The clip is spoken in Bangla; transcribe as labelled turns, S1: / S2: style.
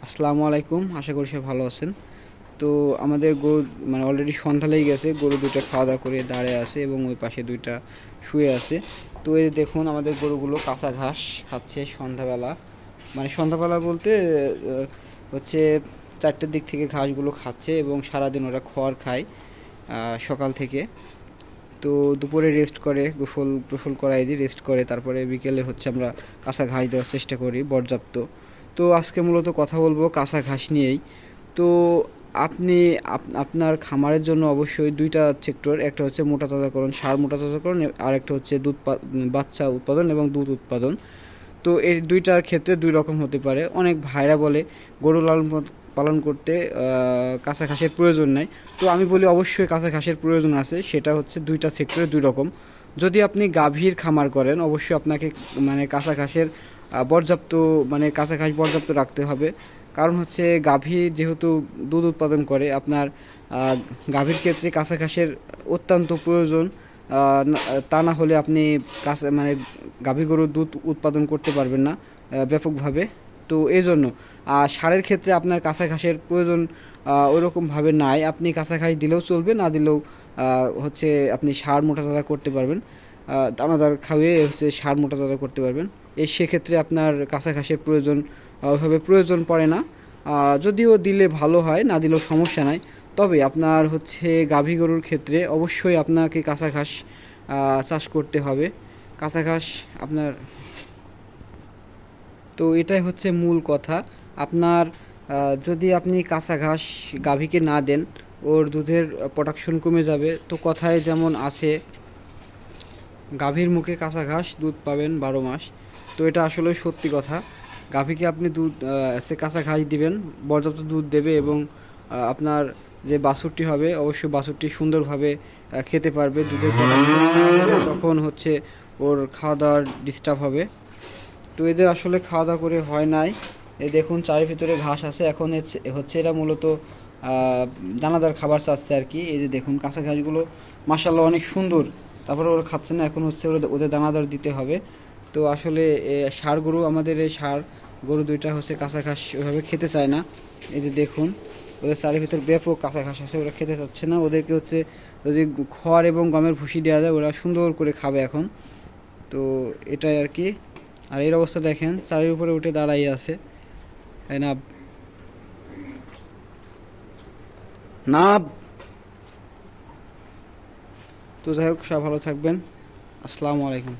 S1: আসসালামু আলাইকুম, আশা করি সবাই ভালো আছেন। তো আমাদের গরু মানে অলরেডি সন্ধ্যা লেগে গেছে, গরু দুটো খাওয়া দাওয়া করে দাঁড়িয়ে আছে এবং ওই পাশে দুইটা শুয়ে আছে। তো এই দেখুন আমাদের গরুগুলো কাঁচা ঘাস খাচ্ছে সন্ধ্যাবেলা, মানে সন্ধ্যাবেলা বলতে হচ্ছে 4টের দিক থেকে ঘাসগুলো খাচ্ছে এবং সারাদিন ওরা খড় খায় সকাল থেকে। তো দুপুরে রেস্ট করে, গোসল টোসল করাই দিই, রেস্ট করে তারপরে বিকেলে হচ্ছে আমরা কাঁচা ঘাস দেওয়ার চেষ্টা করি পর্যাপ্ত। তো আজকে মূলত কথা বলবো কাঁচা ঘাস নিয়েই। তো আপনি আপনার খামারের জন্য অবশ্যই দুইটা সেক্টর, একটা হচ্ছে মোটা তাজাকরণ, সার মোটা তাজাকরণ, আর একটা হচ্ছে বাচ্চা উৎপাদন এবং দুধ উৎপাদন। তো এই দুইটার ক্ষেত্রে দুই রকম হতে পারে। অনেক ভাইরা বলে গরু লালন পালন করতে কাঁচা ঘাসের প্রয়োজন নাই। তো আমি বলি অবশ্যই কাঁচা ঘাসের প্রয়োজন আছে, সেটা হচ্ছে দুইটা সেক্টরে দুই রকম। যদি আপনি গাভীর খামার করেন অবশ্যই আপনাকে মানে কাঁচা ঘাসের পর্যাপ্ত মানে কাঁচা ঘাস পর্যাপ্ত রাখতে হবে। কারণ হচ্ছে গাভী যেহেতু দুধ উৎপাদন করে, আপনার গাভীর ক্ষেত্রে কাঁচা ঘাসের অত্যন্ত প্রয়োজন। তা না হলে আপনি কাঁচা মানে গাভী গরুর দুধ উৎপাদন করতে পারবেন না ব্যাপকভাবে। তো এই জন্য সারের ক্ষেত্রে আপনার কাঁচা ঘাসের প্রয়োজন ওইরকমভাবে নাই। আপনি কাঁচা ঘাস দিলেও চলবে, না দিলেও হচ্ছে আপনি সার মোটা তাজা করতে পারবেন, দানাদার খাওয়িয়ে হচ্ছে সার মোটা তাজা করতে পারবেন। সেক্ষেত্রে আপনার কাঁচা ঘাসের প্রয়োজন ওইভাবে প্রয়োজন পড়ে না। যদিও দিলে ভালো হয়, না দিলেও সমস্যা নাই। তবে আপনার হচ্ছে গাভী গরুর ক্ষেত্রে অবশ্যই আপনাকে কাঁচা ঘাস চাষ করতে হবে। কাঁচা ঘাস আপনার, তো এটাই হচ্ছে মূল কথা। আপনার যদি আপনি কাঁচা ঘাস গাভীকে না দেন, ওর দুধের প্রোডাকশন কমে যাবে। তো কথায় যেমন আছে, গাভীর মুখে কাঁচা ঘাস দুধ পাবেন 12 মাস। তো এটা আসলে সত্যি কথা। গাভীকে আপনি দুধ সে কাঁচা ঘাস দিবেন, পর্যাপ্ত দুধ দেবে এবং আপনার যে বাছুরটি হবে অবশ্যই বাছুরটি সুন্দরভাবে খেতে পারবে। দুধের প্রোডাকশন তখন হচ্ছে ওর খাওয়া দাওয়ার ডিস্টার্ব হবে। তো এদের আসলে খাওয়া দাওয়া করে হয় নাই। এই দেখুন চায়ের ভিতরে ঘাস আছে, এখন হচ্ছে এরা মূলত দানাদার খাবার চাচ্ছে আর কি। এই যে দেখুন কাঁচা ঘাসগুলো মাশাআল্লাহ অনেক সুন্দর, তারপরে ওরা খাচ্ছে না, এখন হচ্ছে ওদের দানাদার দিতে হবে। তো আসলে ষাঁড় গরু, আমাদের এই ষাঁড় গরু দুইটা হচ্ছে কাঁচা ঘাস ওইভাবে খেতে চায় না। এই যে দেখুন ওদের চারের ভিতর ব্যাপক কাঁচা ঘাস আছে, ওরা খেতে চাচ্ছে না। ওদেরকে হচ্ছে যদি খড় এবং গমের ভুসি দেওয়া যায় ওরা সুন্দর করে খাবে এখন। তো এটাই আর কি। আর এর অবস্থা দেখেন, চারের উপরে উঠে দাঁড়াই আছে, তাই না না। তো যাই হোক, সব ভালো থাকবেন। আসসালামু আলাইকুম।